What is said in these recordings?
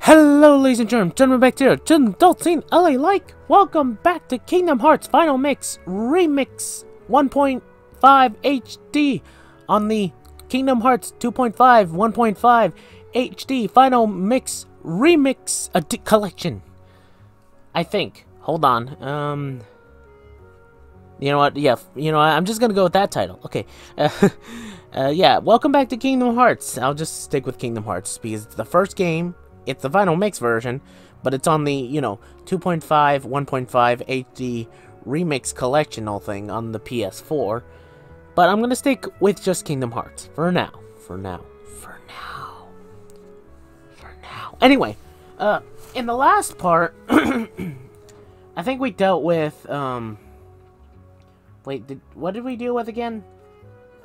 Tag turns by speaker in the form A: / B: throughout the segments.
A: Hello, ladies and gentlemen, back here, adults in LA like. Welcome back to Kingdom Hearts Final Mix Remix 1.5 HD on the Kingdom Hearts 2.5 1.5 HD Final Mix Remix collection. I think. Hold on. You know what? Yeah, I'm just gonna go with that title. Okay. Yeah, welcome back to Kingdom Hearts. I'll just stick with Kingdom Hearts because it's the first game. It's the Final Mix version, but it's on the, 2.5, 1.5 HD Remix collectional thing on the PS4. But I'm gonna stick with just Kingdom Hearts for now. Anyway, in the last part, I think we dealt with, wait, what did we deal with again?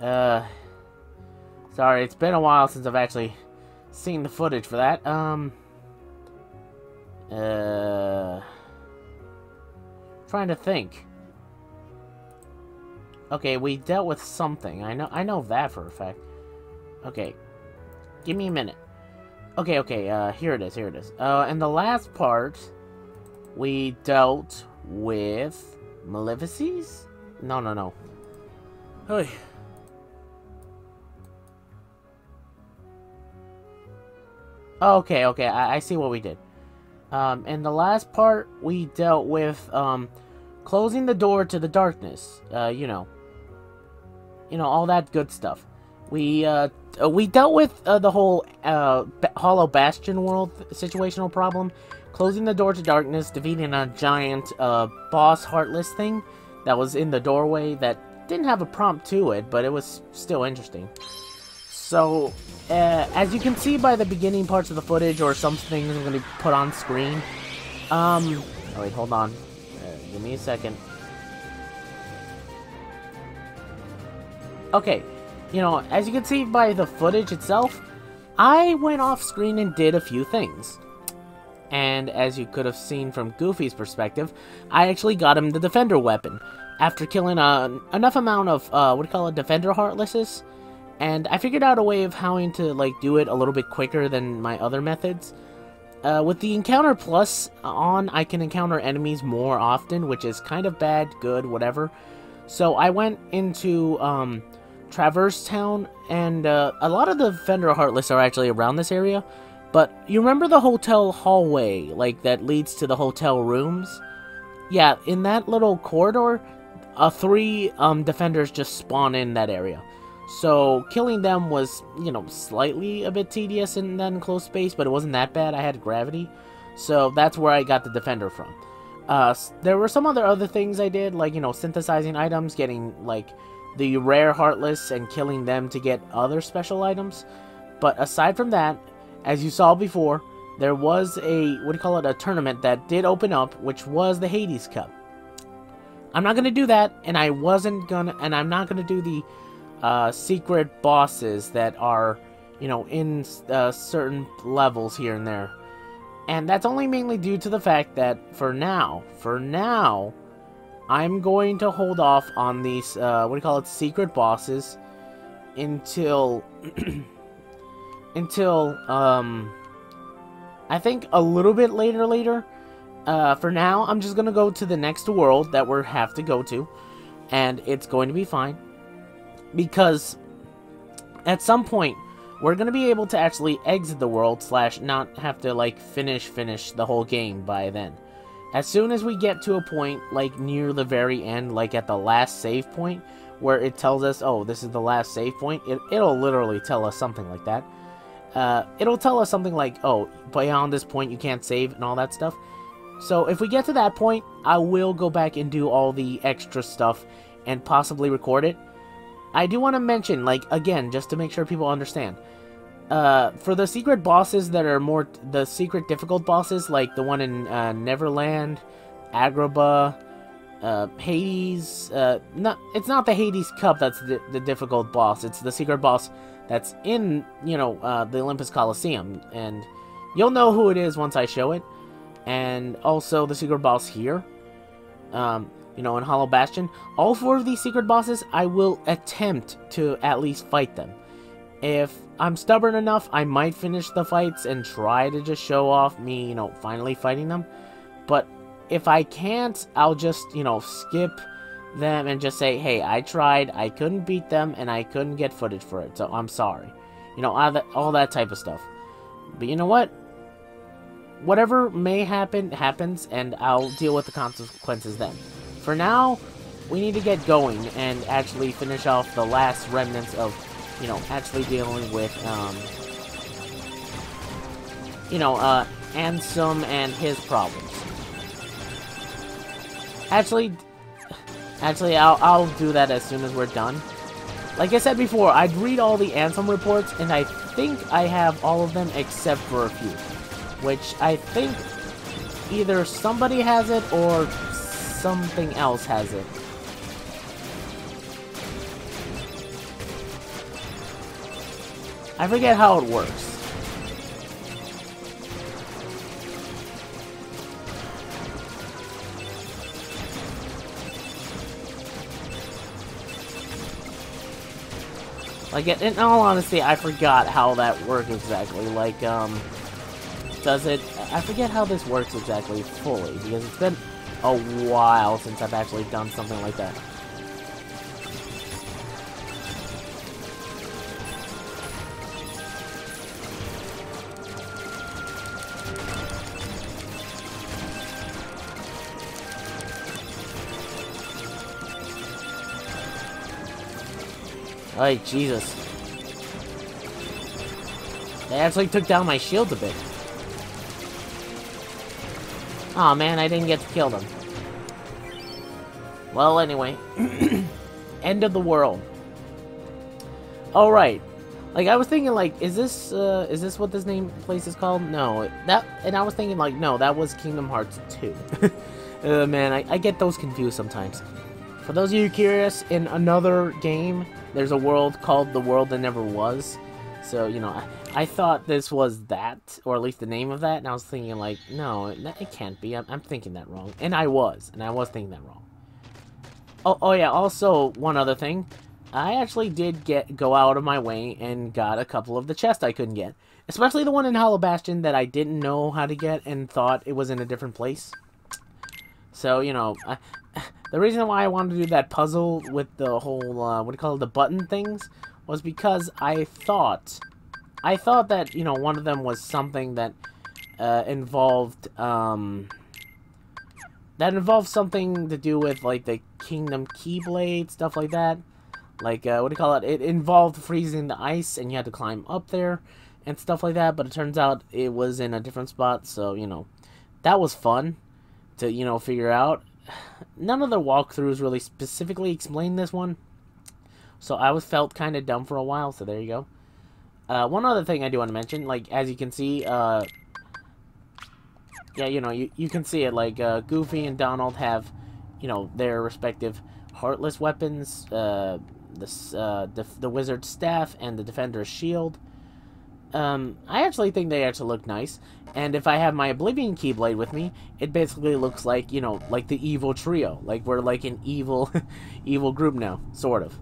A: Sorry, it's been a while since I've actually seen the footage for that. Trying to think. Okay, we dealt with something. I know that for a fact. Okay. Give me a minute. Okay, here it is. In the last part, we dealt with Malefices? No. Hey. Okay, I see what we did. In the last part, we dealt with, closing the door to the darkness. All that good stuff. We dealt with, the whole, Hollow Bastion world situational problem. Closing the door to darkness, defeating a giant, boss Heartless thing that was in the doorway that didn't have a prompt to it, but it was still interesting. So, as you can see by the beginning parts of the footage, or some things I'm going to put on screen, oh wait, hold on, give me a second. Okay, as you can see by the footage itself, I went off screen and did a few things. And as you could have seen from Goofy's perspective, I actually got him the Defender weapon, after killing enough amount of, Defender Heartlesses. And I figured out a way of how to, do it a little bit quicker than my other methods. With the Encounter Plus on, I can encounter enemies more often, which is kind of bad, good, whatever. So I went into, Traverse Town, and, a lot of the Defender Heartless are actually around this area. But you remember the hotel hallway, that leads to the hotel rooms? Yeah, in that little corridor, 3, Defenders just spawn in that area. So, killing them was, slightly a bit tedious in that enclosed space, but it wasn't that bad. I had gravity. So, that's where I got the Defender from. There were some other things I did, synthesizing items, getting, the rare Heartless and killing them to get other special items. But aside from that, as you saw before, there was a tournament that did open up, which was the Hades Cup. I'm not gonna do that, and I'm not gonna do the secret bosses that are, in certain levels here and there. And that's only mainly due to the fact that for now, I'm going to hold off on these, secret bosses until, I think a little bit later. For now, I'm just gonna go to the next world that we have to go to, and it's going to be fine. Because at some point, we're going to be able to actually exit the world / not have to, finish the whole game by then. As soon as we get to a point, near the very end, at the last save point, where it tells us, oh, this is the last save point, it'll literally tell us something like that. It'll tell us something like, oh, beyond this point you can't save and all that stuff. So if we get to that point, I will go back and do all the extra stuff and possibly record it. I do want to mention, again, just to make sure people understand, for the secret bosses that are the secret difficult bosses, like the one in Neverland, Agrabah, Hades, it's not the Hades Cup that's the difficult boss, it's the secret boss that's in, the Olympus Coliseum, and you'll know who it is once I show it, and also the secret boss here, in Hollow Bastion. All 4 of these secret bosses, I will attempt to at least fight them. If I'm stubborn enough, I might finish the fights and try to just show off me, you know, finally fighting them. But if I can't, I'll just, you know, skip them and just say, hey, I tried, I couldn't beat them, and I couldn't get footage for it, so I'm sorry. You know, all that type of stuff. But you know what? Whatever may happen, happens, and I'll deal with the consequences then. For now, we need to get going and actually finish off the last remnants of, you know, actually dealing with, you know, Ansem and his problems. Actually, I'll do that as soon as we're done. Like I said before, I'd read all the Ansem reports, and I think I have all of them except for a few. Which I think either somebody has it or something else has it. I forget how it works. Like, in all honesty, I forgot how that worked exactly. Like, does it... I forget how this works exactly fully, because it's been a while since I've actually done something like that. Oh, Jesus. They actually took down my shield a bit. Aw, man, I didn't get to kill them. Well, anyway. End of the world. Alright. Like, I was thinking, like, is this what this place is called? No. And I was thinking, like, no, that was Kingdom Hearts 2. Man, I get those confused sometimes. For those of you curious, in another game, there's a world called The World That Never Was. So, you know, I thought this was that, or at least the name of that, and I was thinking, like, no, it can't be. I'm thinking that wrong. And I was thinking that wrong. Oh yeah, also, one other thing. I actually did go out of my way and got a couple of the chests I couldn't get. Especially the one in Hollow Bastion that I didn't know how to get and thought it was in a different place. So, you know, the reason why I wanted to do that puzzle with the whole, what do you call it, the button things, was because I thought that, you know, one of them was something that involved something to do with, like, the Kingdom Keyblade, stuff like that. Like, what do you call it? It involved freezing the ice, and you had to climb up there, and stuff like that, but it turns out it was in a different spot, so, you know, that was fun to, you know, figure out. None of the walkthroughs really specifically explained this one, so I felt kind of dumb for a while, so there you go. One other thing I do want to mention, like, as you can see, yeah, you know, you can see it, like, Goofy and Donald have, you know, their respective Heartless weapons, the Wizard's Staff and the Defender's Shield. I actually think they actually look nice, and if I have my Oblivion Keyblade with me, it basically looks like, you know, like the evil trio. Like, we're like an evil, evil group now, sort of.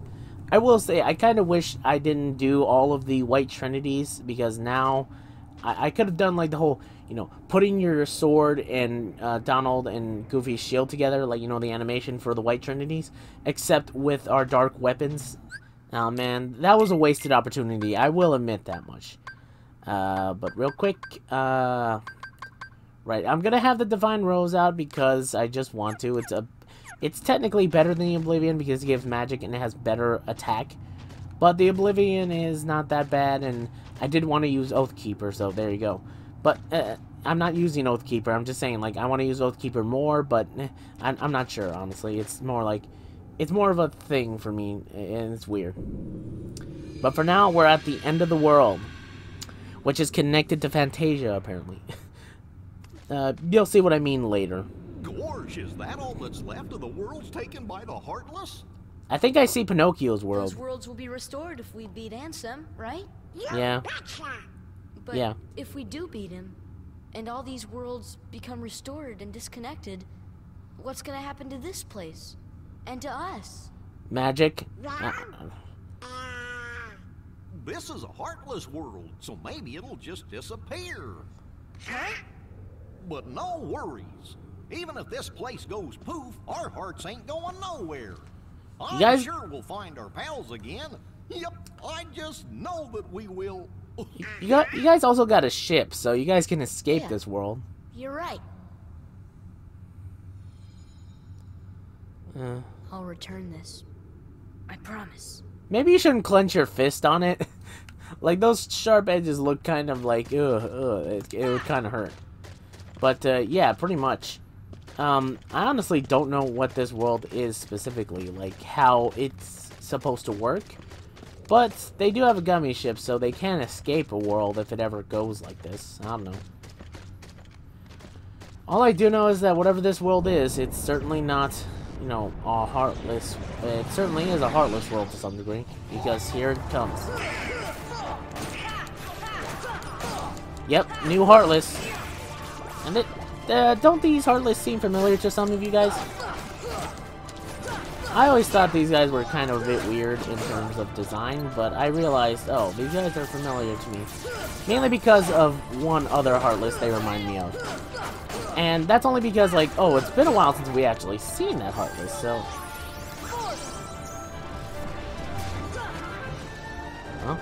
A: I will say, I kind of wish I didn't do all of the White Trinities, because now I could have done, like, the whole, you know, putting your sword and Donald and Goofy's shield together, like, you know, the animation for the White Trinities, except with our dark weapons. Oh, man, that was a wasted opportunity. I will admit that much. But real quick, right, I'm gonna have the Divine Rose out because I just want to. It's technically better than the Oblivion because it gives magic and it has better attack. But the Oblivion is not that bad, and I did want to use Oathkeeper, so there you go. But, I'm not using Oathkeeper, I'm just saying, like, I want to use Oathkeeper more, but I'm not sure, honestly. It's more like, it's more of a thing for me, and it's weird. But for now, we're at the end of the world, which is connected to Fantasia, apparently. You'll see what I mean later.
B: Gorge, is that all that's left of the worlds taken by the Heartless?
A: I think I see Pinocchio's world.
C: Those worlds will be restored if we beat Ansem, right?
A: Yeah.
C: But
A: yeah.
C: if we do beat him, and all these worlds become restored and disconnected, what's gonna happen to this place? And to us?
A: Magic?
B: this is a heartless world, so maybe it'll just disappear.
C: Huh?
B: But no worries. Even if this place goes poof, our hearts ain't going nowhere. I'm
A: guys...
B: sure we'll find our pals again. Yep, I just know that we will.
A: You guys also got a ship, so you guys can escape this world.
C: You're right. I'll return this. I promise.
A: Maybe you shouldn't clench your fist on it. Like, those sharp edges look kind of like, it would kind of hurt. But, yeah, pretty much. I honestly don't know what this world is specifically, like, how it's supposed to work. But they do have a gummy ship, so they can escape a world if it ever goes like this. I don't know. All I do know is that whatever this world is, it's certainly not, you know, a heartless... It certainly is a heartless world to some degree, because here it comes. Yep, new Heartless. And don't these Heartless seem familiar to some of you guys? I always thought these guys were kind of a bit weird in terms of design, but I realized, oh, these guys are familiar to me. Mainly because of one other Heartless they remind me of. And that's only because, like, oh, it's been a while since we actually seen that Heartless, so... Huh?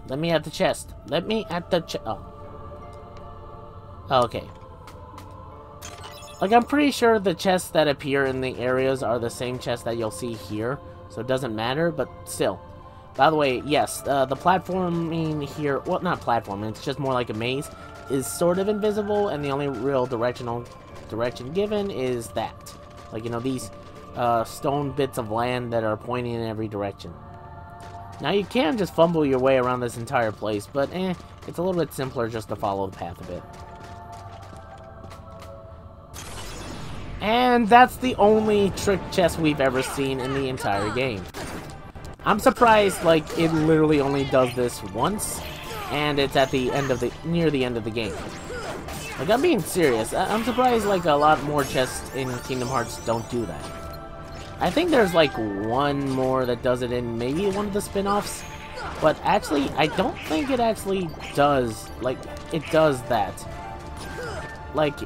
A: Let me at the chest. Let me at the chest. Oh. Okay. Like, I'm pretty sure the chests that appear in the areas are the same chests that you'll see here. So it doesn't matter, but still. By the way, yes, the platforming here... Well, not platforming, it's just more like a maze. Is sort of invisible, and the only real direction given is that. Like, you know, these stone bits of land that are pointing in every direction. Now, you can just fumble your way around this entire place, but it's a little bit simpler just to follow the path a bit. And that's the only trick chest we've ever seen in the entire game. I'm surprised, like, it literally only does this once, and it's at the end of near the end of the game. Like, I'm being serious. I'm surprised, like, a lot more chests in Kingdom Hearts don't do that. I think there's, like, one more that does it in maybe one of the spin-offs, but actually, I don't think it actually does, like, it does that. Like,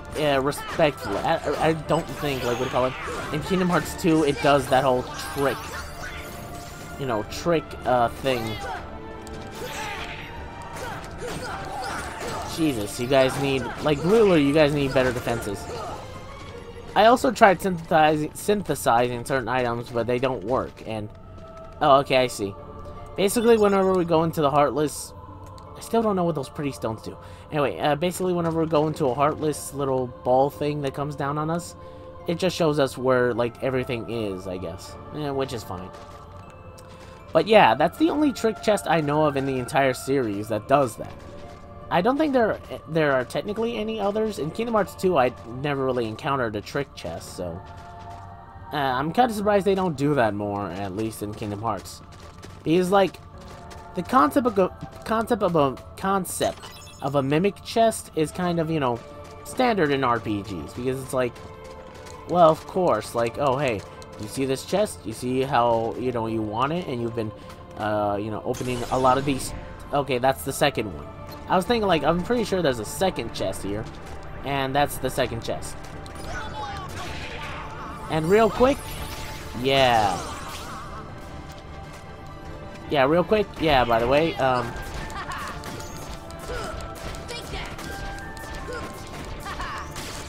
A: respectfully. I don't think, like, what do you call it? In Kingdom Hearts 2, it does that whole trick, you know, thing. Jesus, you guys need, like, literally, you guys need better defenses. I also tried synthesizing certain items, but they don't work, and... Oh, okay, I see. Basically, whenever we go into the Heartless... I still don't know what those pretty stones do. Anyway, basically, whenever we go into a Heartless little ball thing that comes down on us, it just shows us where, like, everything is, I guess. Which is fine. But yeah, that's the only trick chest I know of in the entire series that does that. I don't think there are technically any others. In Kingdom Hearts 2, I never really encountered a trick chest, so... I'm kind of surprised they don't do that more, at least in Kingdom Hearts. Because, like, the concept of a mimic chest is kind of, you know, standard in RPGs. Because it's like, well, of course, like, oh, hey, you see this chest? You see how, you know, you want it, and you've been, you know, opening a lot of these... Okay, that's the second one. I was thinking, like, I'm pretty sure there's a second chest here, and that's the second chest. And real quick, yeah. Yeah, real quick, yeah, by the way,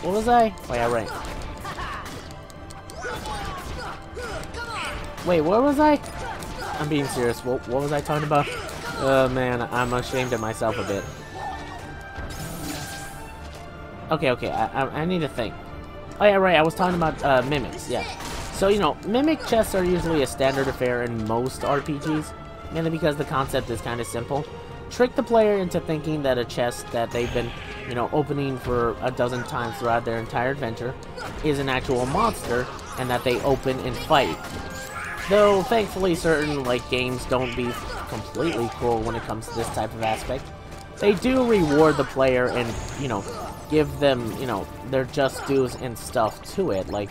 A: what was I? Oh, yeah, right. Wait, what was I? I'm being serious. What was I talking about? Oh, man, I'm ashamed of myself a bit. Okay, I need to think. Oh, yeah, right, I was talking about, mimics, yeah. So, you know, mimic chests are usually a standard affair in most RPGs, mainly because the concept is kind of simple. Trick the player into thinking that a chest that they've been, you know, opening for a dozen times throughout their entire adventure is an actual monster, and that they open and fight. Though, thankfully, certain, like, games don't completely cool when it comes to this type of aspect. They do reward the player and, you know, give them, you know, their just dues and stuff to it. Like,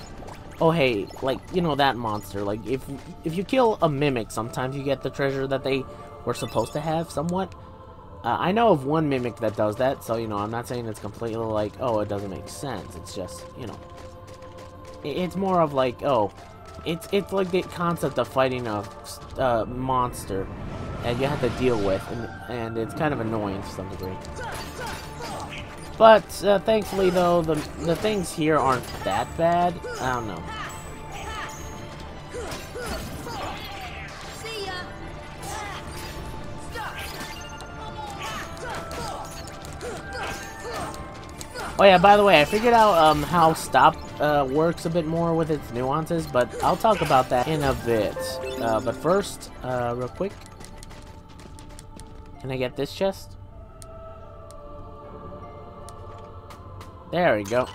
A: oh hey, like, you know, that monster. Like, if you kill a mimic, sometimes you get the treasure that they were supposed to have, somewhat. I know of one mimic that does that, so, you know, I'm not saying it's completely like, oh, it doesn't make sense. It's just, you know, it's more of like, oh, it's like the concept of fighting a monster that you have to deal with, and it's kind of annoying to some degree. But thankfully, though, the things here aren't that bad. I don't know. Oh yeah, by the way, I figured out how stop works a bit more with its nuances, but I'll talk about that in a bit. But first, real quick, can I get this chest? There we go.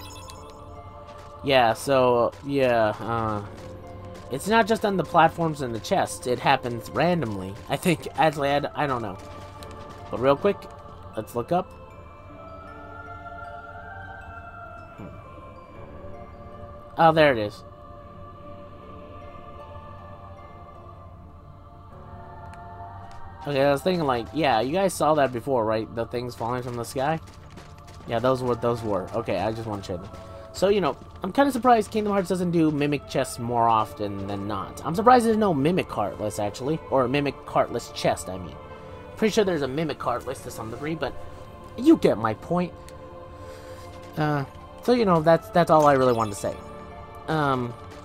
A: Yeah, so, yeah, it's not just on the platforms and the chests, it happens randomly. I think, actually, I don't know. But real quick, let's look up. Oh, there it is. Okay, I was thinking, like, yeah, you guys saw that before, right? The things falling from the sky? Yeah, those were. Okay, I just want to share them. So, you know, I'm kind of surprised Kingdom Hearts doesn't do Mimic chests more often than not. I'm surprised there's no Mimic Heartless, actually. Or a Mimic Heartless chest, I mean. Pretty sure there's a Mimic Heartless to some degree, but you get my point. So, you know, that's all I really wanted to say.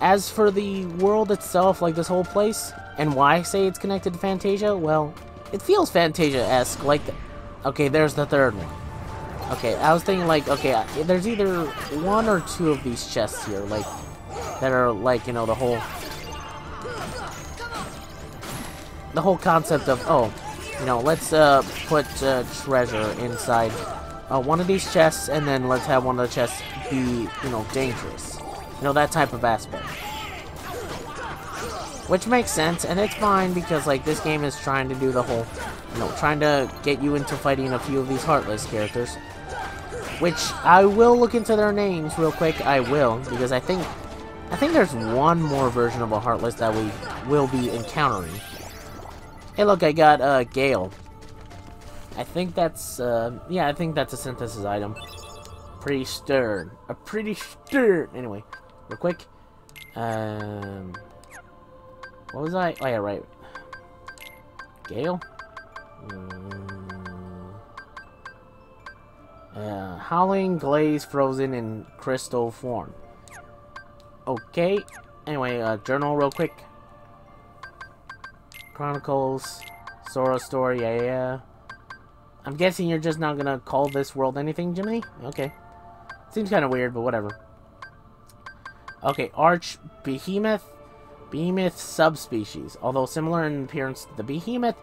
A: As for the world itself, like this whole place, and why I say it's connected to Fantasia, well, it feels Fantasia-esque, like, okay, there's the third one. Okay, I was thinking, like, okay, there's either one or two of these chests here, like, that are, like, you know, the whole concept of, oh, you know, let's, put, treasure inside, one of these chests, and then let's have one of the chests be, you know, dangerous. You know, that type of aspect. Which makes sense, and it's fine, because, like, this game is trying to do the whole, you know, trying to get you into fighting a few of these Heartless characters. Which, I will look into their names real quick, I will, because I think there's one more version of a Heartless that we will be encountering. Hey look, I got, Gale. I think that's, yeah, I think that's a synthesis item. Pretty stern. Anyway, real quick. What was I? Oh, yeah, right. Gale? Howling, glaze, frozen, in crystal form. Okay. Anyway, journal real quick. Chronicles. Sora story, yeah. I'm guessing you're just not gonna call this world anything, Jiminy? Okay. Seems kind of weird, but whatever. Okay, Arch Behemoth. Behemoth subspecies. Although similar in appearance to the Behemoth,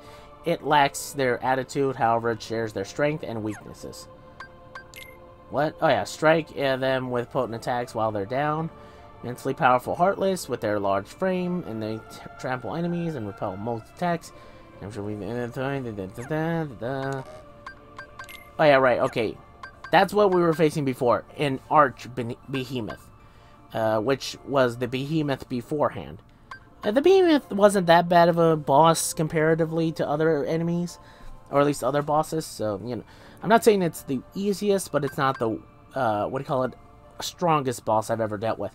A: it lacks their attitude, however it shares their strength and weaknesses. What? Oh yeah, strike them with potent attacks while they're down. Immensely powerful Heartless with their large frame, and they trample enemies and repel most attacks. I'm sure we... Oh yeah, right, okay. That's what we were facing before, in Arch Behemoth. Which was the Behemoth beforehand. The Behemoth wasn't that bad of a boss comparatively to other enemies, or at least other bosses, so, you know. I'm not saying it's the easiest, but it's not the, what do you call it, strongest boss I've ever dealt with.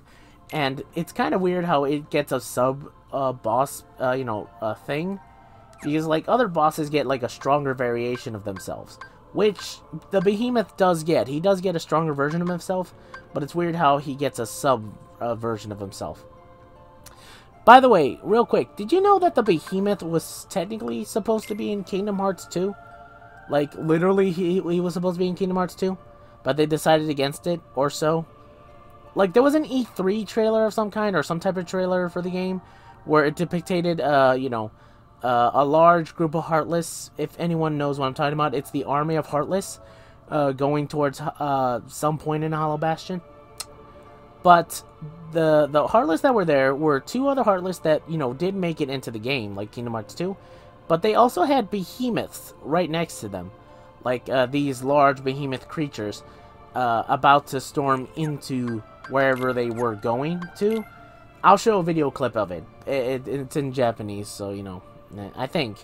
A: And it's kind of weird how it gets a sub-boss, you know, thing. Because, like, other bosses get, like, a stronger variation of themselves. Which the Behemoth does get. He does get a stronger version of himself, but it's weird how he gets a sub-version of himself. By the way, real quick, did you know that the Behemoth was technically supposed to be in Kingdom Hearts 2? Like, literally, he was supposed to be in Kingdom Hearts 2, but they decided against it, or so. Like, there was an E3 trailer of some kind, or some type of trailer for the game, where it depicted, you know, a large group of Heartless. If anyone knows what I'm talking about, it's the army of Heartless, going towards, some point in Hollow Bastion. But the Heartless that were there were two other Heartless that, you know, did make it into the game, like Kingdom Hearts 2. But they also had behemoths right next to them. Like these large behemoth creatures about to storm into wherever they were going to. I'll show a video clip of it. It's in Japanese, so, you know, I think.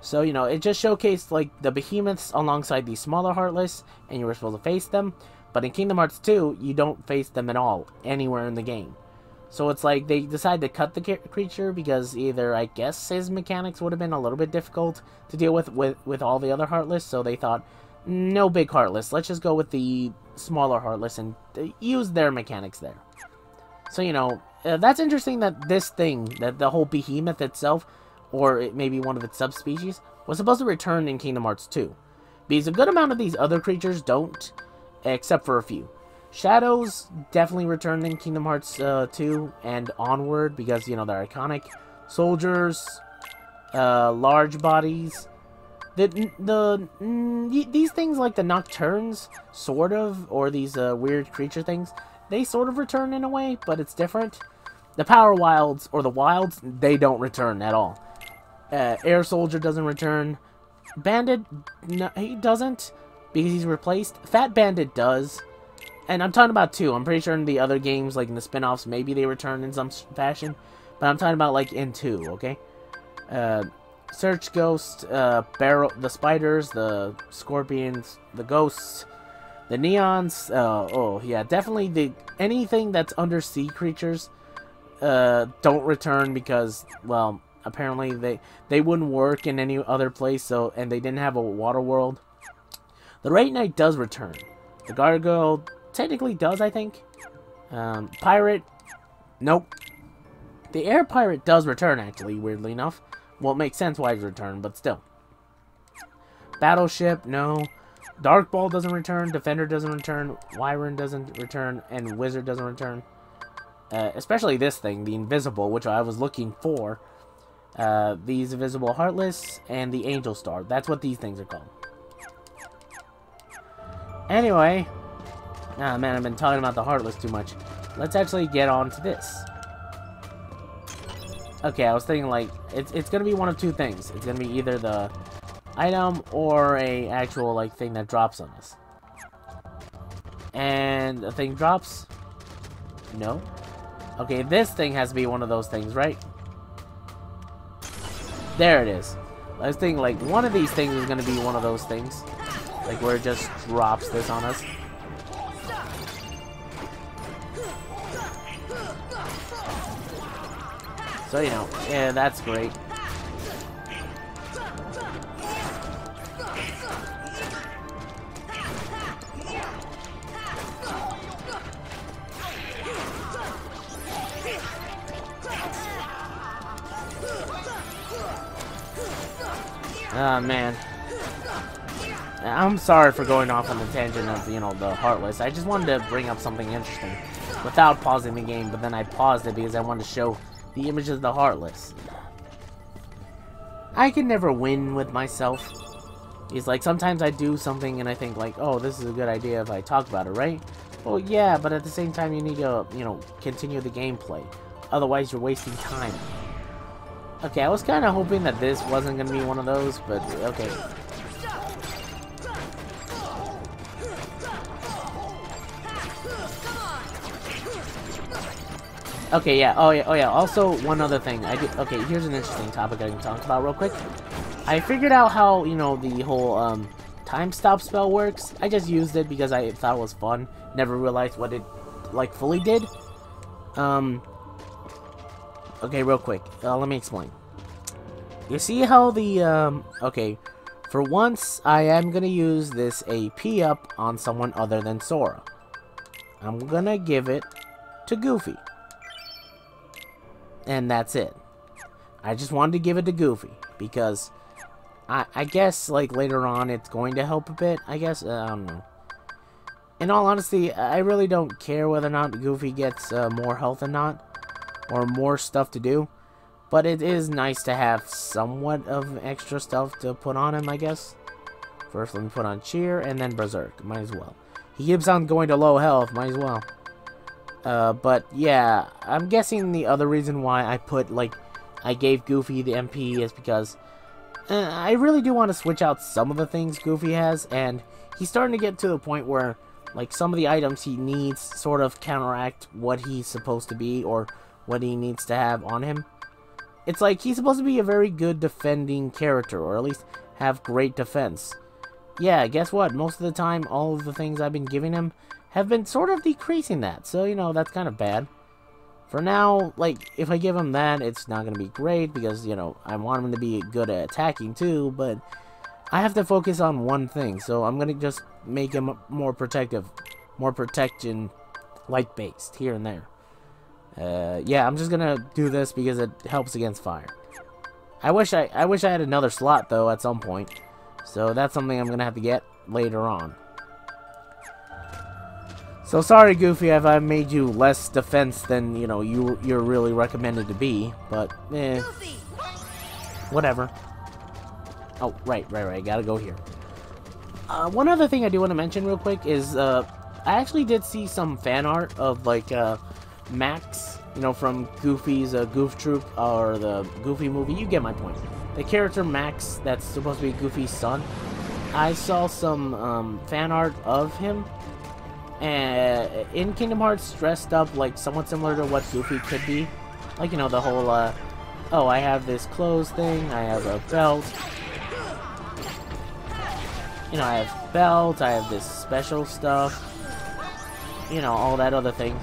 A: So, you know, it just showcased, like, the behemoths alongside these smaller Heartless, and you were supposed to face them. But in Kingdom Hearts 2, you don't face them at all, anywhere in the game. So it's like they decided to cut the creature because either, I guess, his mechanics would have been a little bit difficult to deal with all the other Heartless. So they thought, no big Heartless. Let's just go with the smaller Heartless and use their mechanics there. So, you know, that's interesting that this thing, that the whole behemoth itself, or it maybe one of its subspecies, was supposed to return in Kingdom Hearts 2. Because a good amount of these other creatures don't, except for a few. Shadows definitely returned in Kingdom Hearts 2 and onward because, you know, they're iconic. Soldiers, large bodies. These things like the Nocturnes, sort of, or these weird creature things, they sort of return in a way, but it's different. The Power Wilds, or the Wilds, they don't return at all. Air Soldier doesn't return. Bandit, no, he doesn't, because he's replaced. Fat Bandit does. And I'm talking about 2. I'm pretty sure in the other games, like in the spin-offs, maybe they return in some fashion. But I'm talking about, like, in 2, okay? Search Ghost, the Spiders, the Scorpions, the Ghosts, the Neons. Oh, yeah, definitely anything that's undersea creatures don't return because, well, apparently they wouldn't work in any other place, so, and they didn't have a water world. The Red Knight does return. The Gargoyle technically does, I think. Pirate, nope. The Air Pirate does return, actually, weirdly enough. Well, it makes sense why he's returned, but still. Battleship, no. Dark Ball doesn't return. Defender doesn't return. Wyvern doesn't return. And Wizard doesn't return. Especially this thing, the Invisible, which I was looking for. These Invisible Heartless and the Angel Star. That's what these things are called. Anyway. Ah, man, I've been talking about the Heartless too much. Let's actually get on to this. Okay, I was thinking, like, it's gonna be one of 2 things. It's gonna be either the item or a actual, like, thing that drops on us. And the thing drops? No. Okay, this thing has to be one of those things, right? There it is. I was thinking, like, one of these things is gonna be one of those things. Like, where it just drops this on us. So, you know, yeah, that's great. Ah, man. I'm sorry for going off on the tangent of, you know, the Heartless. I just wanted to bring up something interesting without pausing the game, but then I paused it because I wanted to show the image of the Heartless. I can never win with myself. It's like sometimes I do something and I think like, oh, this is a good idea if I talk about it, right? Well, yeah, but at the same time you need to, you know, continue the gameplay. Otherwise you're wasting time. Okay, I was kind of hoping that this wasn't going to be one of those, but okay. Okay, yeah. Oh yeah. Also, one other thing. Okay, here's an interesting topic I can talk about real quick. I figured out how, you know, the whole time stop spell works. I just used it because I thought it was fun. Never realized what it like fully did. Okay, real quick. Let me explain. You see how the okay, for once I am gonna use this AP up on someone other than Sora. I'm gonna give it to Goofy. And that's it. I just wanted to give it to Goofy because I guess like later on it's going to help a bit. I guess I don't know. In all honesty, I really don't care whether or not Goofy gets more health or not, or more stuff to do. But it is nice to have somewhat of extra stuff to put on him, I guess. First, let me put on Cheer and then Berserk. Might as well. He keeps on going to low health. Might as well. But yeah, I'm guessing the other reason why I put, like, I gave Goofy the MP is because I really do want to switch out some of the things Goofy has, and he's starting to get to the point where, like, some of the items he needs sort of counteract what he's supposed to be or what he needs to have on him. It's like he's supposed to be a very good defending character, or at least have great defense. Yeah, guess what? Most of the time, all of the things I've been giving him have been sort of decreasing that, so, you know, that's kind of bad. For now, like, if I give him that, it's not going to be great, because, you know, I want him to be good at attacking, too, but I have to focus on one thing, so I'm going to just make him more protective, more protection, light-based, here and there. Yeah, I'm just going to do this because it helps against fire. I wish I had another slot, though, at some point, so that's something I'm going to have to get later on. So sorry, Goofy, if I made you less defense than, you know, you're really recommended to be, but, whatever. Oh, right, gotta go here. One other thing I do want to mention real quick is, I actually did see some fan art of, like, Max, you know, from Goofy's Goof Troop, or the Goofy movie. You get my point. The character Max, that's supposed to be Goofy's son. I saw some, fan art of him in Kingdom Hearts, dressed up like somewhat similar to what Goofy could be. Like, you know, the whole, oh, I have this clothes thing, I have a belt. You know, I have belt, I have this special stuff. You know, all that other thing.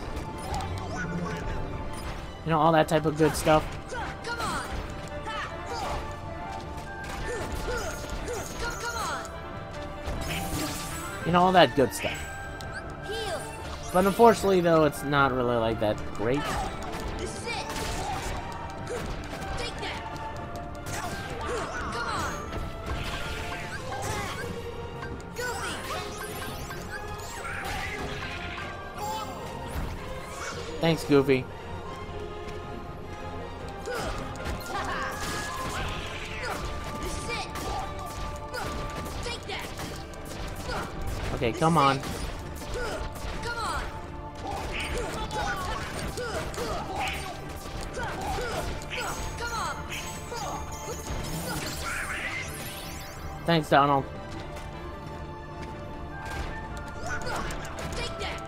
A: You know, all that type of good stuff. You know, all that good stuff. But unfortunately, though, it's not really like that great.
C: This is it. Take that. Come on. Goofy.
A: Thanks, Goofy.
C: This is it. Take that.
A: Okay, come on. Thanks, Donald.
C: Take that.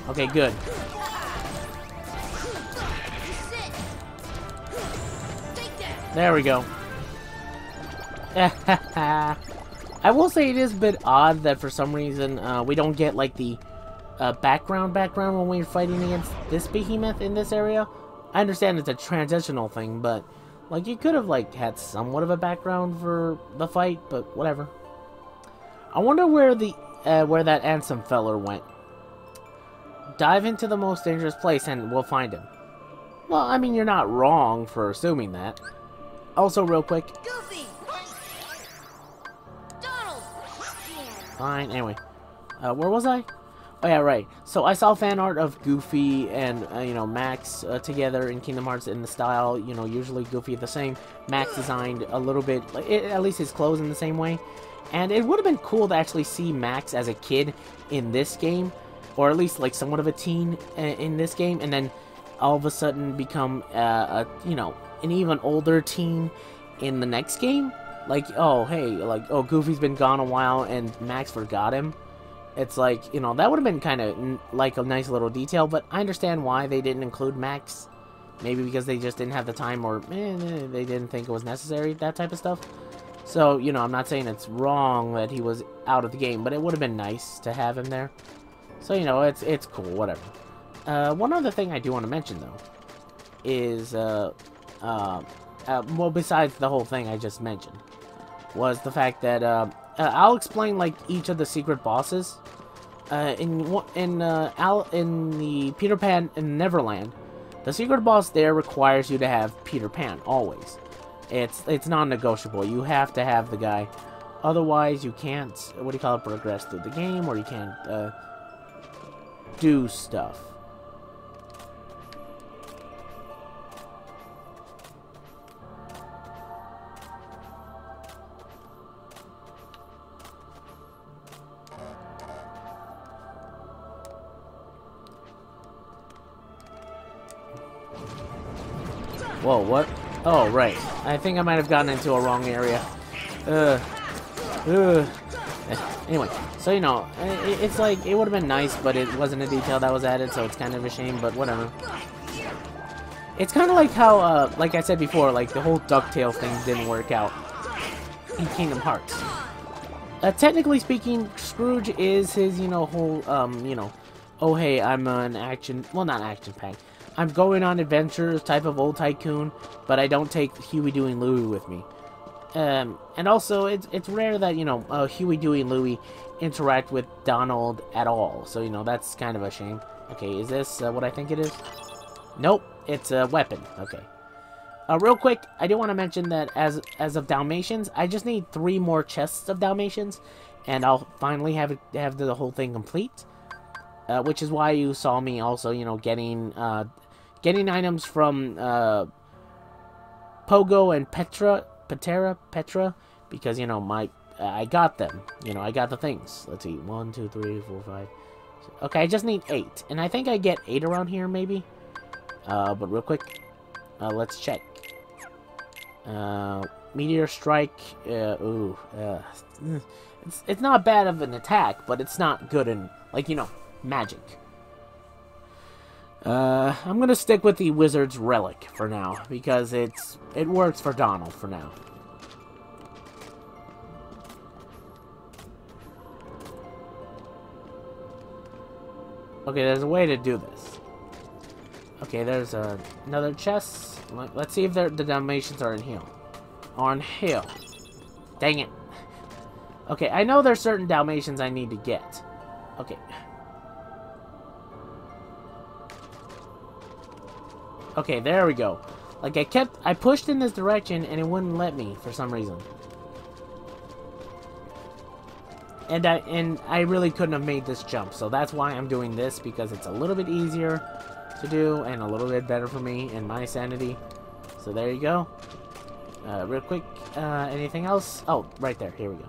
A: Okay, good.
C: This is it. Take that.
A: There we go. I will say it is a bit odd that for some reason we don't get like the background when we're fighting against this behemoth in this area. I understand it's a transitional thing, but like you could have like had somewhat of a background for the fight, but whatever. I wonder where the where that Ansem feller went. Dive into the most dangerous place and we'll find him. Well, I mean, you're not wrong for assuming that. Also, real quick.
C: Goofy. Donald.
A: Fine. Anyway, where was I? Oh yeah, right. So I saw fan art of Goofy and you know, Max together in Kingdom Hearts in the style, you know, usually Goofy the same. Max designed a little bit, like, at least his clothes in the same way. And it would have been cool to actually see Max as a kid in this game, or at least like somewhat of a teen in this game, and then all of a sudden become you know, an even older teen in the next game. Like, oh hey, like, oh, Goofy's been gone a while and Max forgot him. It's like, you know, that would have been kind of like a nice little detail, but I understand why they didn't include Max. Maybe because they just didn't have the time, or they didn't think it was necessary, that type of stuff. So, you know, I'm not saying it's wrong that he was out of the game, but it would have been nice to have him there. So, you know, it's cool, whatever. One other thing I do want to mention, though, is, well, besides the whole thing I just mentioned, was the fact that, I'll explain, like, each of the secret bosses. In the Peter Pan in Neverland, the secret boss there requires you to have Peter Pan, always. It's non-negotiable. You have to have the guy. Otherwise, you can't, what do you call it, progress through the game, or you can't, do stuff. Whoa, what? Oh, right. I think I might have gotten into a wrong area. Anyway, so, you know, it's like, it would have been nice, but it wasn't a detail that was added, so it's kind of a shame, but whatever. It's kind of like how, like I said before, like, the whole DuckTales thing didn't work out in Kingdom Hearts. Technically speaking, Scrooge is his, you know, whole, you know, oh, hey, I'm an action, well, not action-packed. I'm going on adventures type of old tycoon, but I don't take Huey, Dewey, and Louie with me. And also, it's rare that, you know, Huey, Dewey, and Louie interact with Donald at all. So, you know, that's kind of a shame. Okay, is this what I think it is? Nope, it's a weapon. Okay. Real quick, I do want to mention that as of Dalmatians, I just need 3 more chests of Dalmatians, and I'll finally have the whole thing complete. Which is why you saw me also, you know, getting items from Pogo and Petra, because, you know, I got them. You know, I got the things. Let's see, 1, 2, 3, 4, 5. Okay, I just need 8, and I think I get 8 around here, maybe. But real quick, let's check. Meteor Strike. It's not bad of an attack, but it's not good in, like, you know, magic. I'm gonna stick with the Wizard's Relic for now, because it works for Donald for now. Okay, there's a way to do this. Okay, there's another chest. Let's see if the Dalmatians are in here. On hill. Dang it. Okay, I know there's certain Dalmatians I need to get. Okay. Okay, there we go. Like, I pushed in this direction and it wouldn't let me for some reason. And I really couldn't have made this jump, so that's why I'm doing this, because it's a little bit easier to do and a little bit better for me and my sanity. So there you go. Real quick, anything else? Oh, right there. Here we go.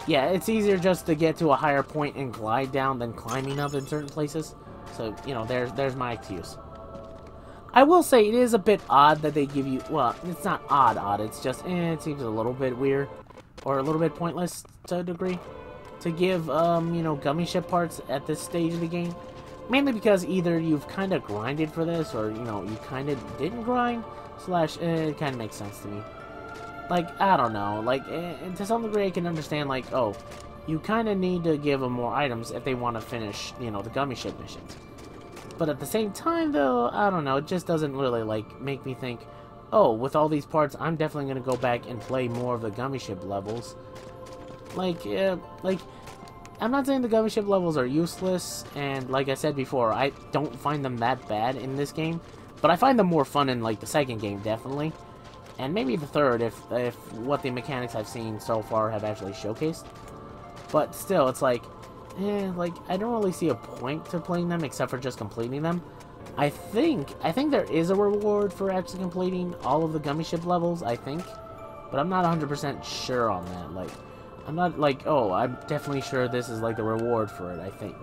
A: Yeah, it's easier just to get to a higher point and glide down than climbing up in certain places. So, you know, there's my excuse. I will say it is a bit odd that they give you, well, it's not odd, it's just, it seems a little bit weird, or a little bit pointless to a degree, to give, you know, gummy ship parts at this stage of the game. Mainly because either you've kind of grinded for this, or, you know, you kind of didn't grind, slash, it kind of makes sense to me. Like, I don't know, like, to some degree I can understand, like, oh, you kind of need to give them more items if they want to finish, you know, the gummy ship missions. But at the same time, though, I don't know, it just doesn't really, like, make me think, oh, with all these parts, I'm definitely going to go back and play more of the gummy ship levels. Like, I'm not saying the gummy ship levels are useless, and like I said before, I don't find them that bad in this game, but I find them more fun in, like, the second game, definitely. And maybe the third, if what the mechanics I've seen so far have actually showcased. But still, it's like, like, I don't really see a point to playing them except for just completing them. I think there is a reward for actually completing all of the gummy ship levels, I think. But I'm not 100% sure on that. Like, I'm not like, oh, I'm definitely sure this is like the reward for it, I think.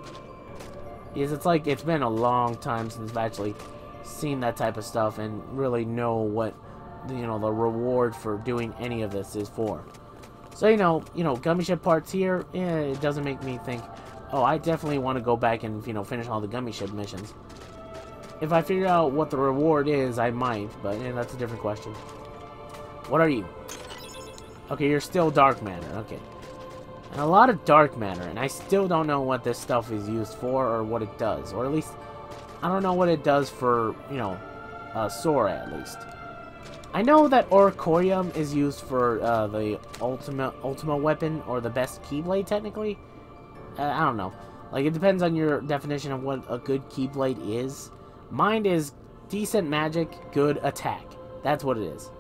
A: Because it's like, it's been a long time since I've actually seen that type of stuff and really know what, you know, the reward for doing any of this is for. So, you know, gummy ship parts here, it doesn't make me think, oh, I definitely want to go back and, you know, finish all the gummy ship missions. If I figure out what the reward is, I might, but that's a different question. What are you? Okay, you're still dark matter, okay. And a lot of dark matter, and I still don't know what this stuff is used for or what it does. Or at least, I don't know what it does for, you know, Sora at least. I know that R.E.M is used for the Ultima weapon, or the best Keyblade, technically. I don't know. Like, it depends on your definition of what a good Keyblade is. Mine is decent magic, good attack. That's what it is.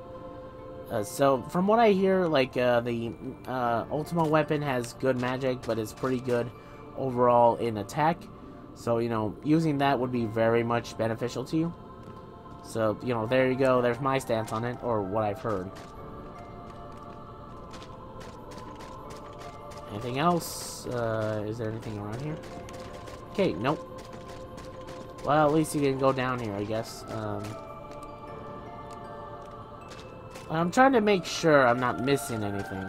A: So, from what I hear, like, the Ultima weapon has good magic, but it's pretty good overall in attack. So, you know, using that would be very much beneficial to you. So, you know, there you go. There's my stance on it, or what I've heard. Anything else? Is there anything around here? Okay, nope. Well, at least you can go down here, I guess. I'm trying to make sure I'm not missing anything.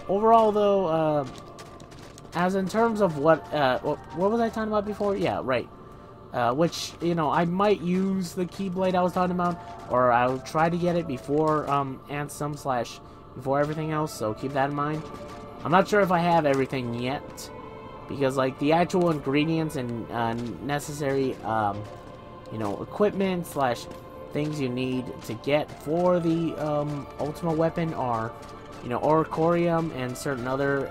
A: Overall, though, as in terms of what was I talking about before? Yeah, right. Which, you know, I might use the Keyblade I was talking about, or I'll try to get it before Ansem / before everything else, so keep that in mind. I'm not sure if I have everything yet, because, like, the actual ingredients and necessary, you know, equipment / things you need to get for the ultimate weapon are, you know, R.E.M and certain other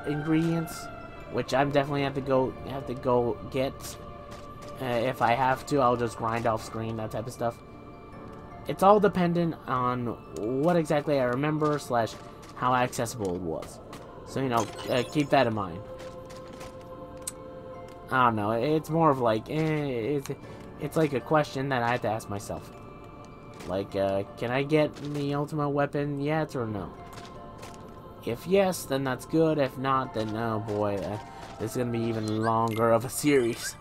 A: ingredients, which I'm definitely have to go get. If I have to, I'll just grind off screen, that type of stuff. It's all dependent on what exactly I remember / how accessible it was. So, you know, keep that in mind. I don't know, it's more of like, it's like a question that I have to ask myself. Like, can I get the ultimate weapon yet or no? If yes, then that's good. If not, then oh boy, this is going to be even longer of a series.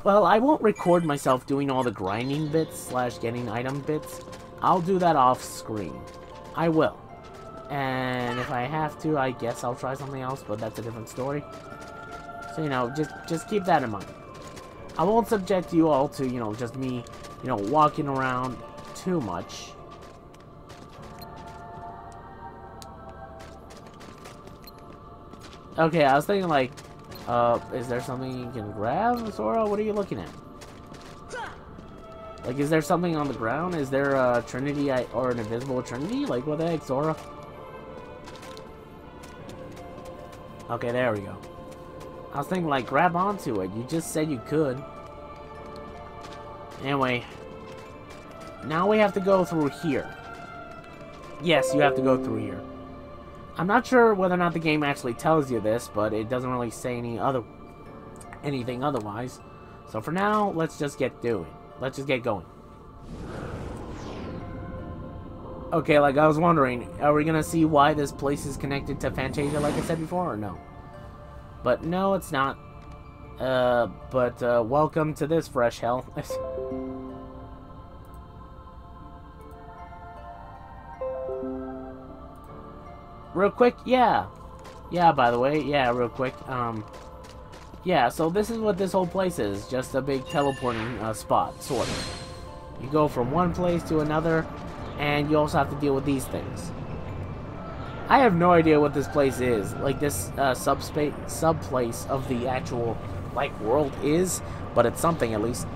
A: Well, I won't record myself doing all the grinding bits / getting item bits. I'll do that off screen. I will. And if I have to, I guess I'll try something else, but that's a different story. So, you know, just keep that in mind. I won't subject you all to, you know, just me, you know, walking around too much. Okay, I was thinking, like, is there something you can grab, Sora? What are you looking at? Like, is there something on the ground? Is there a Trinity or an invisible Trinity? Like, what the heck, Sora? Okay, there we go. I was thinking, like, grab onto it. You just said you could. Anyway. Now we have to go through here. Yes, you have to go through here. I'm not sure whether or not the game actually tells you this, but it doesn't really say anything otherwise. So for now, let's just get going. Okay, like I was wondering, are we gonna see why this place is connected to Fantasia like I said before, or no? But no, it's not. Welcome to this fresh hell. Real quick, yeah, by the way, yeah, real quick, yeah, so this is what this whole place is, just a big teleporting spot, sort of. You go from one place to another, and you also have to deal with these things. I have no idea what this place is, like this sub-place of the actual, like, world is, but it's something at least.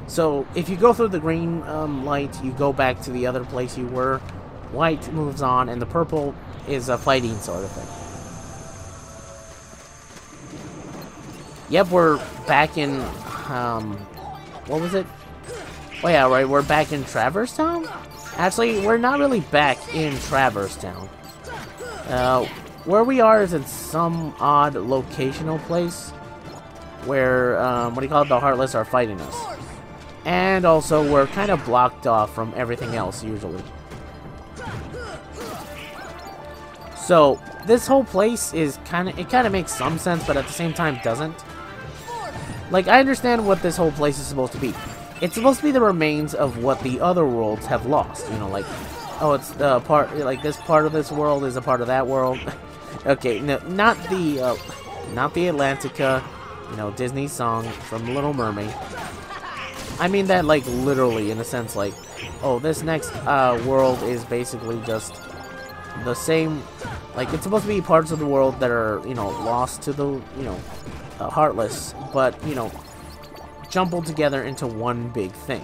A: So, if you go through the green light, you go back to the other place you were, white moves on, and the purple is a fighting sort of thing. Yep, we're back in, what was it? Oh yeah, right, we're back in Traverse Town? Actually, we're not really back in Traverse Town. Where we are is in some odd locational place where, what do you call it, the Heartless are fighting us. And also, we're kind of blocked off from everything else, usually. So, this whole place is it kind of makes some sense, but at the same time doesn't. Like, I understand what this whole place is supposed to be. It's supposed to be the remains of what the other worlds have lost. You know, like, oh, it's the part, like, this part of this world is a part of that world. Okay, no, not the Atlantica, you know, Disney song from Little Mermaid. I mean that, like, literally, in a sense, like, oh, this next world is basically just the same, like, it's supposed to be parts of the world that are, you know, lost to the, you know, Heartless, but, you know, jumbled together into one big thing.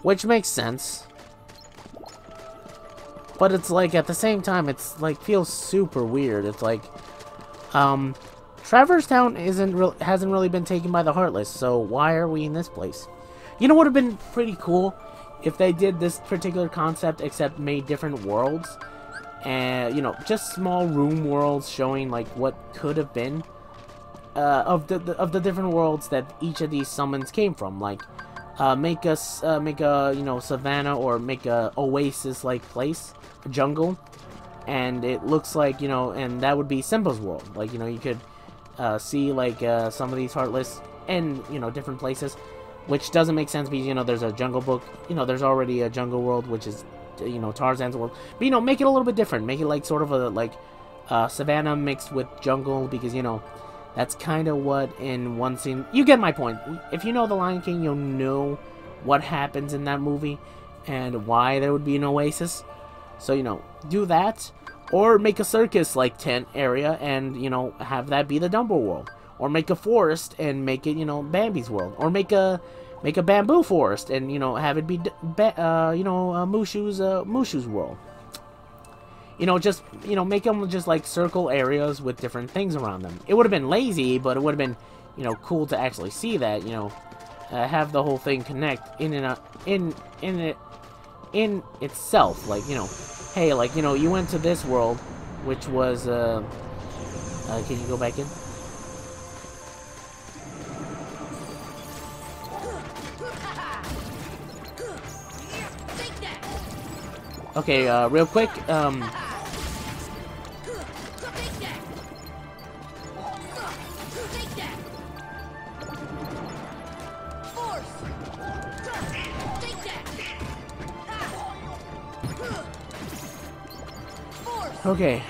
A: Which makes sense. But it's like, at the same time, it's like, feels super weird. It's like, Traverse Town hasn't really been taken by the Heartless, so why are we in this place? You know what would have been pretty cool? If they did this particular concept, except made different worlds. And, you know, just small room worlds showing, like, what could have been. Of the different worlds that each of these summons came from. Like, make a, you know, savannah, or make a oasis-like place, a jungle. And it looks like, you know, and that would be Simba's world. Like, you know, you could see like some of these Heartless in, you know, different places, which doesn't make sense because, you know, there's a Jungle Book, you know, there's already a Jungle World, which is, you know, Tarzan's world, but, you know, make it a little bit different, make it like sort of a like savannah mixed with jungle, because, you know, that's kind of what in one scene, you get my point. If you know The Lion King, you'll know what happens in that movie and why there would be an oasis. So, you know, do that, or make a circus like tent area and, you know, have that be the Dumbo world, or make a forest and make it, you know, Bambi's world, or make a bamboo forest and, you know, have it be Mushu's world. You know, just, you know, make them just like circle areas with different things around them. It would have been lazy, but it would have been, you know, cool to actually see that, you know, have the whole thing connect in itself. Like, you know, hey, like, you know, you went to this world, which was, can you go back in? Okay, real quick, okay.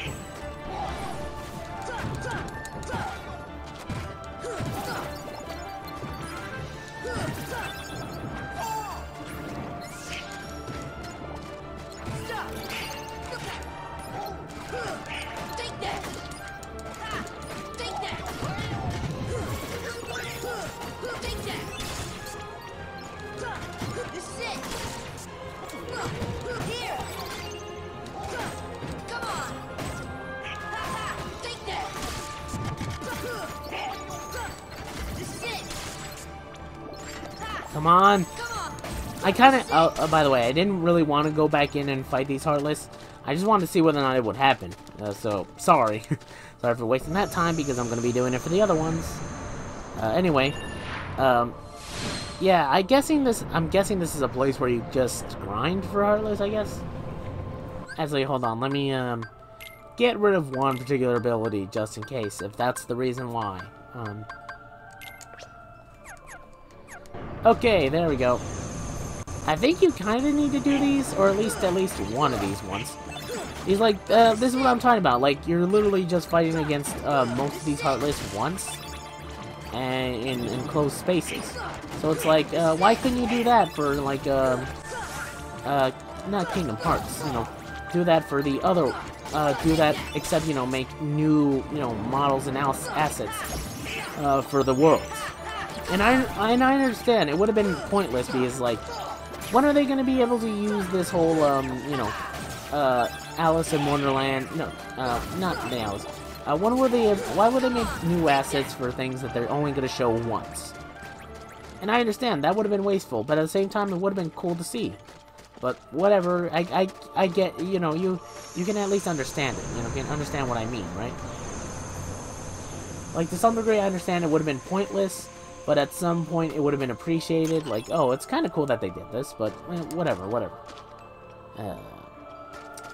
A: Come on! I kind of, by the way, I didn't really want to go back in and fight these Heartless. I just wanted to see whether or not it would happen. So, sorry. Sorry for wasting that time, because I'm going to be doing it for the other ones. Anyway, yeah, I'm guessing this is a place where you just grind for Heartless, I guess? Actually, hold on, let me, get rid of one particular ability, just in case, if that's the reason why. Okay, there we go. I think you kind of need to do these, or at least one of these ones. He's like, this is what I'm talking about. Like, you're literally just fighting against most of these Heartless once, and in closed spaces. So it's like, why couldn't you do that for like, not Kingdom Hearts? You know, do that for the other. Do that, except, you know, make new, you know, models and assets for the worlds. And I understand it would have been pointless, because like, when are they going to be able to use this whole you know, Alice in Wonderland? No, not the Alice. Why would they make new assets for things that they're only going to show once? And I understand that would have been wasteful, but at the same time, it would have been cool to see. But whatever, I get, you know, you can at least understand it. You know, you can understand what I mean, right? Like, to some degree, I understand it would have been pointless, but at some point, it would have been appreciated. Like, oh, it's kind of cool that they did this, but whatever.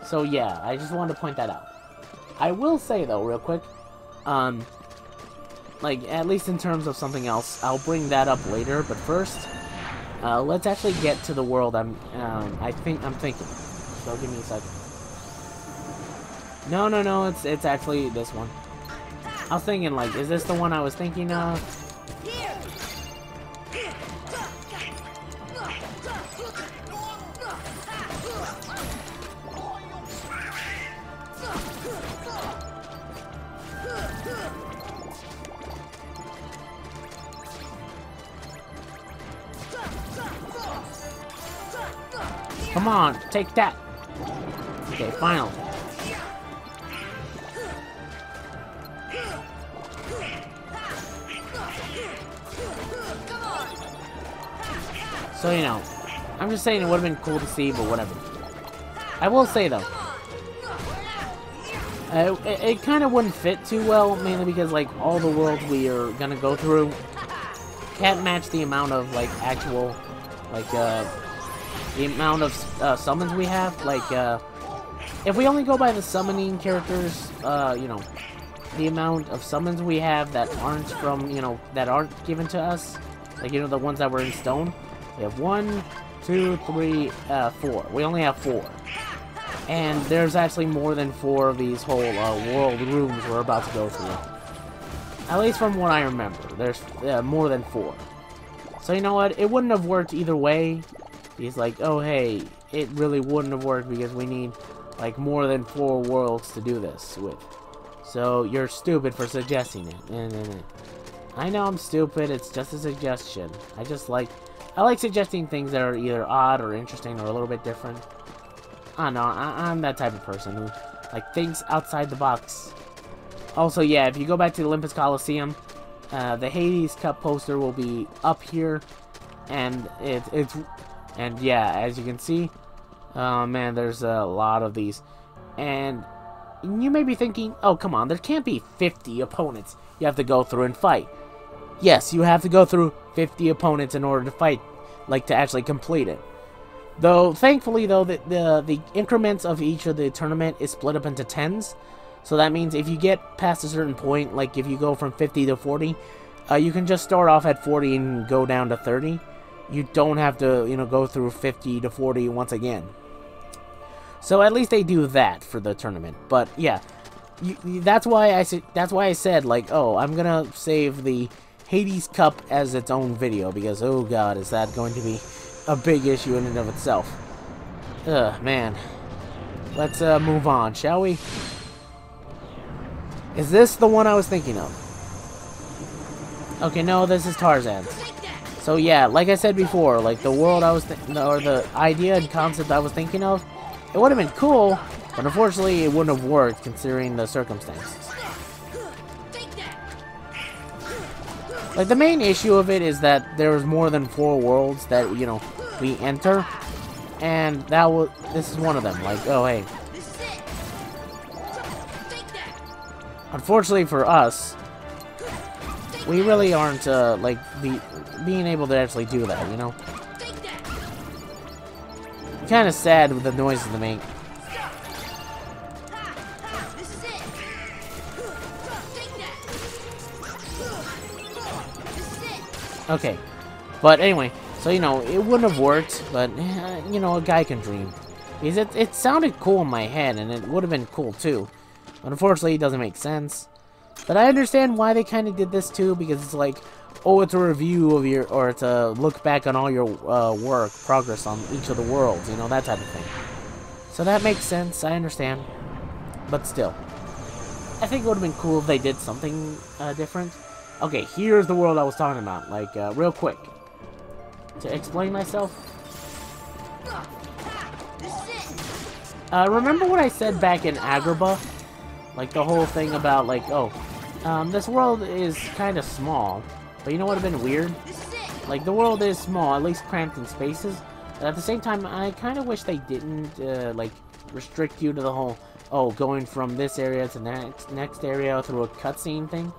A: So yeah, I just wanted to point that out. I will say though, real quick, like, at least in terms of something else, I'll bring that up later. But first, let's actually get to the world I'm thinking. So give me a second. No, it's actually this one. I was thinking, like, is this the one I was thinking of? Come on, take that. Okay, finally. So, you know, I'm just saying it would have been cool to see, but whatever. I will say, though, it kind of wouldn't fit too well, mainly because, like, all the worlds we are gonna go through can't match the amount of, like, actual, like, the amount of summons we have. Like, if we only go by the summoning characters, you know, the amount of summons we have that aren't from, you know, that aren't given to us, like, you know, the ones that were in stone. We have 1, 2, 3, 4. We only have 4. And there's actually more than 4 of these whole world rooms we're about to go through. At least from what I remember, there's more than 4. So you know what? It wouldn't have worked either way. He's like, oh hey, it really wouldn't have worked because we need like more than 4 worlds to do this with. So you're stupid for suggesting it. I know I'm stupid. It's just a suggestion. I like suggesting things that are either odd or interesting or a little bit different. I don't know. I'm that type of person who like thinks outside the box. Also, yeah, if you go back to the Olympus Coliseum, the Hades Cup poster will be up here, and and yeah, as you can see, oh man, there's a lot of these, and you may be thinking, oh come on, there can't be 50 opponents you have to go through and fight. Yes, you have to go through 50 opponents in order to fight, like to actually complete it. Though, thankfully, though, the increments of each of the tournament is split up into 10s. So that means if you get past a certain point, like if you go from 50 to 40, you can just start off at 40 and go down to 30. You don't have to, you know, go through 50 to 40 once again. So at least they do that for the tournament. But yeah, that's why I said like, oh, I'm gonna save the Hades Cup as its own video because oh god, is that going to be a big issue in and of itself. Ugh, man. Let's move on, shall we? Is this the one I was thinking of? Okay, no, this is Tarzan's. So yeah, like I said before, like the world I was or the idea and concept I was thinking of, it would have been cool, but unfortunately it wouldn't have worked considering the circumstances. Like the main issue of it is that there was more than 4 worlds that, you know, we enter, and this is one of them. Like, oh hey. Unfortunately for us, we really aren't like being able to actually do that, you know. Kind of sad with the noises they make. Okay, but anyway, so you know, it wouldn't have worked, but you know, a guy can dream. Because it sounded cool in my head, and it would have been cool too. But unfortunately, it doesn't make sense. But I understand why they kind of did this too, because it's like, oh, it's a review of your, or it's a look back on all your work, progress on each of the worlds, you know, that type of thing. So that makes sense, I understand. But still, I think it would have been cool if they did something different. Okay, here's the world I was talking about, like, real quick. To explain myself. Remember what I said back in Agrabah? Like, the whole thing about, like, oh, this world is kind of small. But you know what would have been weird? Like, the world is small, at least cramped in spaces. But at the same time, I kind of wish they didn't, like, restrict you to the whole, oh, going from this area to next area through a cutscene thing.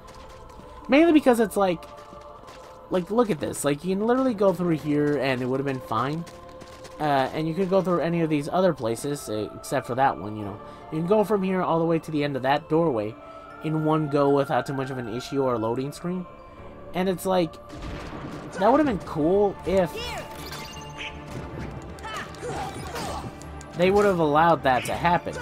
A: Mainly because it's like, look at this. Like, you can literally go through here and it would have been fine. And you could go through any of these other places, except for that one, you know. You can go from here all the way to the end of that doorway in one go without too much of an issue or a loading screen. And it's like, that would have been cool if they would have allowed that to happen.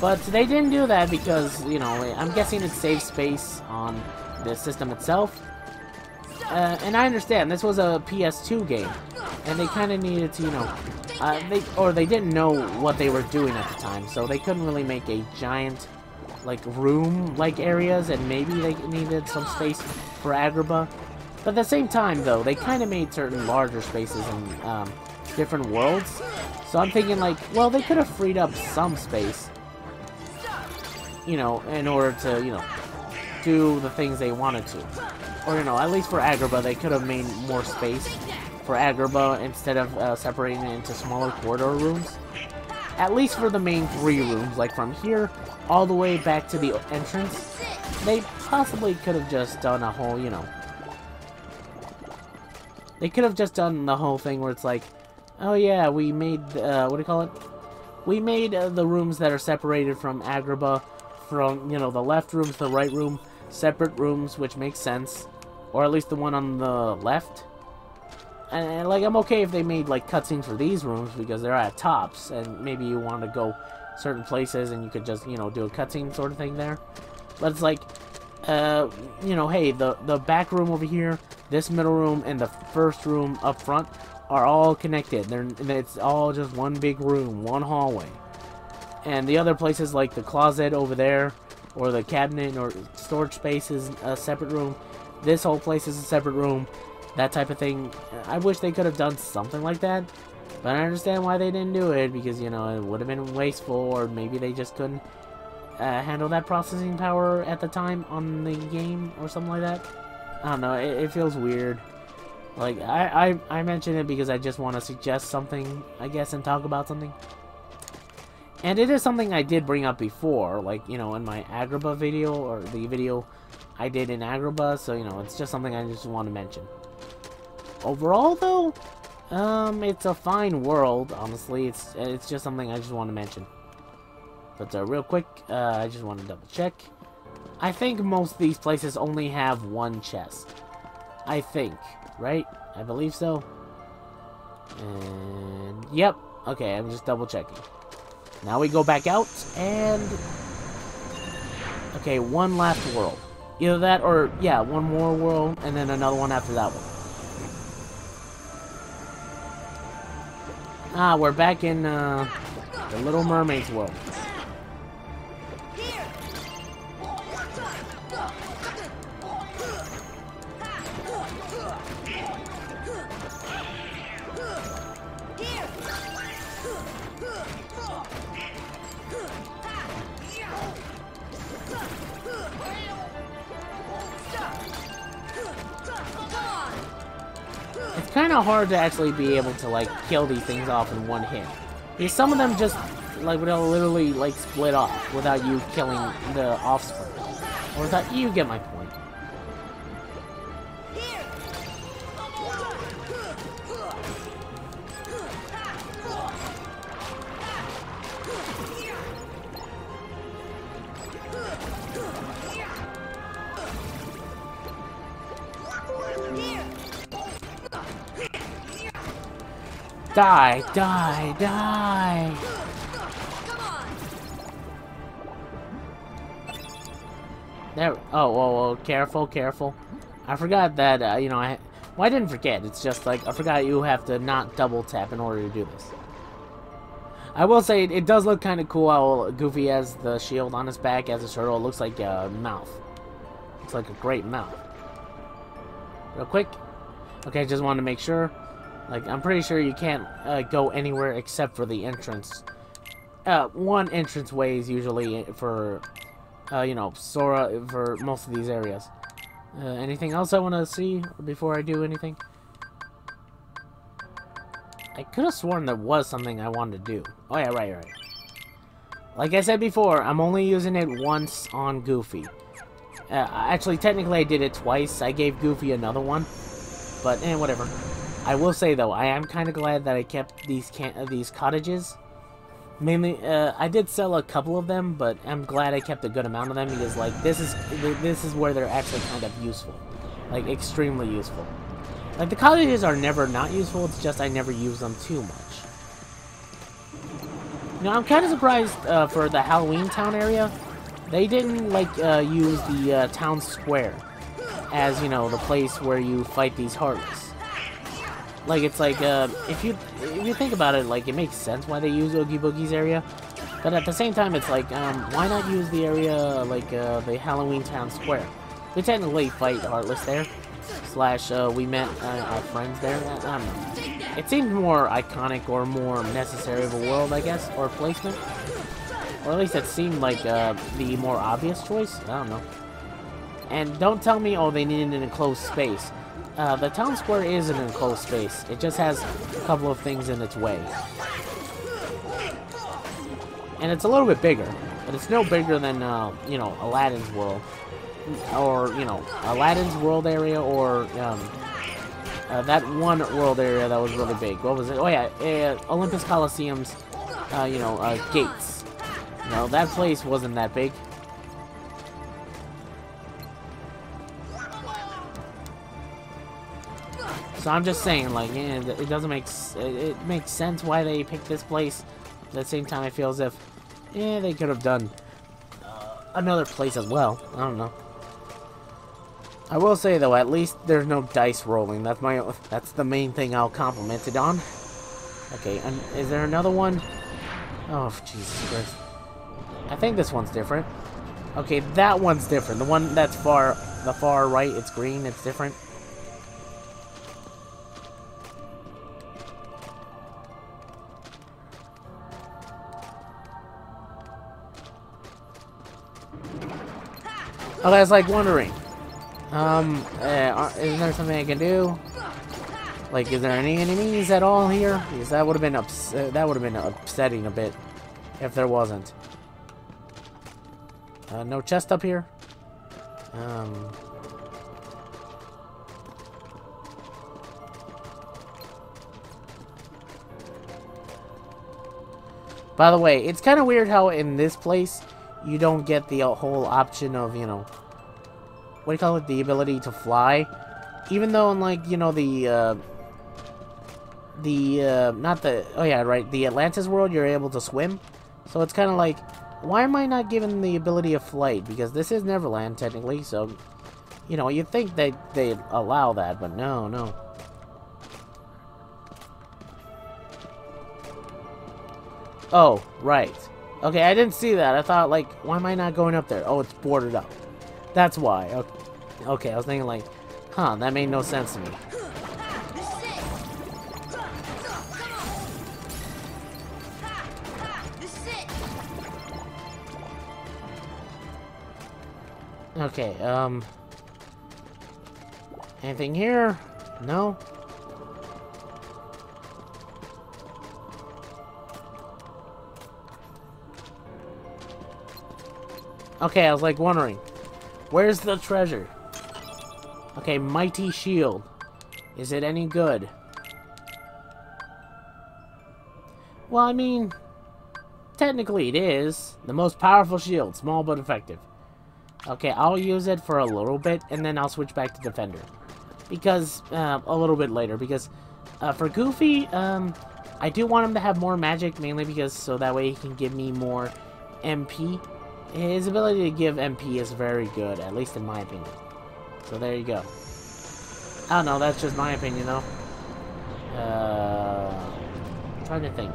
A: But they didn't do that because, you know, I'm guessing it saves space on the system itself. And I understand, this was a PS2 game, and they kind of needed to, you know, they didn't know what they were doing at the time, so they couldn't really make a giant, like, room-like areas, and maybe they needed some space for Agrabah. But at the same time, though, they kind of made certain larger spaces in different worlds. So I'm thinking, like, well, they could have freed up some space, you know, in order to, you know, do the things they wanted to. Or, you know, at least for Agrabah, they could have made more space for Agrabah instead of separating it into smaller corridor rooms. At least for the main 3 rooms, like from here all the way back to the entrance, they possibly could have just done a whole, you know, they could have just done the whole thing where it's like, oh yeah, we made, what do you call it? we made the rooms that are separated from Agrabah, from, you know, the left room to the right room, separate rooms, which makes sense. Or at least the one on the left. And like, I'm okay if they made, like, cutscenes for these rooms, because they're at tops, and maybe you want to go certain places, and you could just, you know, do a cutscene sort of thing there. But it's like, you know, hey, the back room over here, this middle room, and the first room up front are all connected. It's all just one big room, one hallway. And the other places, like the closet over there, or the cabinet, or storage space is a separate room. This whole place is a separate room. That type of thing. I wish they could have done something like that. But I understand why they didn't do it, because, you know, it would have been wasteful, or maybe they just couldn't handle that processing power at the time on the game, or something like that. I don't know, it feels weird. Like, I mention it because I just want to suggest something, I guess, and talk about something. And it is something I did bring up before, like, you know, in my Agrabah video, or the video I did in Agrabah, so, you know, it's just something I just want to mention. Overall, though, it's a fine world, honestly. It's just something I just want to mention. But real quick, I just want to double check. I think most of these places only have one chest. I think, right? I believe so. And, yep. Okay, I'm just double checking. Now we go back out, and... okay, one last world. Either that, or, yeah, one more world, and then another one after that one. Ah, we're back in, the Little Mermaid's world. It's kind of hard to actually be able to, like, kill these things off in one hit. Because some of them just, like, would literally, like, split off without you killing the offspring. Or without, you get my point. Die, die, die! There. Oh, whoa, careful, careful. I forgot that, you know, well, I didn't forget. It's just like, I forgot you have to not double tap in order to do this. I will say, it does look kind of cool how Goofy has the shield on his back as a turtle. It looks like a mouth. It's like a great mouth. Real quick. Okay, just wanted to make sure. Like, I'm pretty sure you can't go anywhere except for the entrance. One entrance way is usually for, you know, Sora for most of these areas. Anything else I want to see before I do anything? I could have sworn there was something I wanted to do. Oh yeah, right. Like I said before, I'm only using it once on Goofy. Actually, technically I did it twice. I gave Goofy another one. But, whatever. I will say, though, I am kind of glad that I kept these cottages. Mainly, I did sell a couple of them, but I'm glad I kept a good amount of them, because, like, this is where they're actually kind of useful. Like, extremely useful. Like, the cottages are never not useful, it's just I never use them too much. Now, I'm kind of surprised, for the Halloween Town area, they didn't, like, use the, town square as, you know, the place where you fight these Heartless. Like, it's like, if you think about it, like, it makes sense why they use Oogie Boogie's area. But at the same time, it's like, why not use the area, like, the Halloween Town Square? We technically fight Heartless there. Slash, we met our friends there. I don't know. It seemed more iconic or more necessary of a world, I guess, or placement. Or at least it seemed like, the more obvious choice. I don't know. And don't tell me, oh, they needed an enclosed space. The town square is an enclosed space. It just has a couple of things in its way. And it's a little bit bigger. But it's no bigger than, you know, Aladdin's world. Or, you know, Aladdin's world area, or, that one world area that was really big. What was it? Oh, yeah, Olympus Coliseum's gates. You know, that place wasn't that big. So I'm just saying, like, yeah, it doesn't make it makes sense why they picked this place. At the same time, I feel as if, yeah, they could have done another place as well. I don't know. I will say though, at least there's no dice rolling. That's the main thing I'll compliment it on. Okay, and is there another one? Oh, Jesus Christ! I think this one's different. Okay, that one's different. The one that's the far right, it's green. It's different. Okay, I was like wondering. Isn't there something I can do? Like, is there any enemies at all here? Because that would have been upsetting a bit if there wasn't. No chest up here. By the way, it's kind of weird how in this place you don't get the whole option of, you know, what do you call it? The ability to fly. Even though in, like, you know, the Atlantis world, you're able to swim. So it's kind of like, why am I not given the ability of flight? Because this is Neverland, technically, so, you know, you'd think they'd allow that, but no. Oh, right. Okay, I didn't see that. I thought, like, why am I not going up there? Oh, it's boarded up. That's why. Okay, I was thinking, like, huh, that made no sense to me. Okay, anything here? No? Okay, I was like wondering, where's the treasure? Okay, mighty shield. Is it any good? Well, I mean, technically it is. The most powerful shield, small but effective. Okay, I'll use it for a little bit, and then I'll switch back to Defender. Because, a little bit later, because, for Goofy, I do want him to have more magic, mainly because, so that way he can give me more MP. His ability to give MP is very good, at least in my opinion. So there you go. I don't know, that's just my opinion, though. I'm trying to think.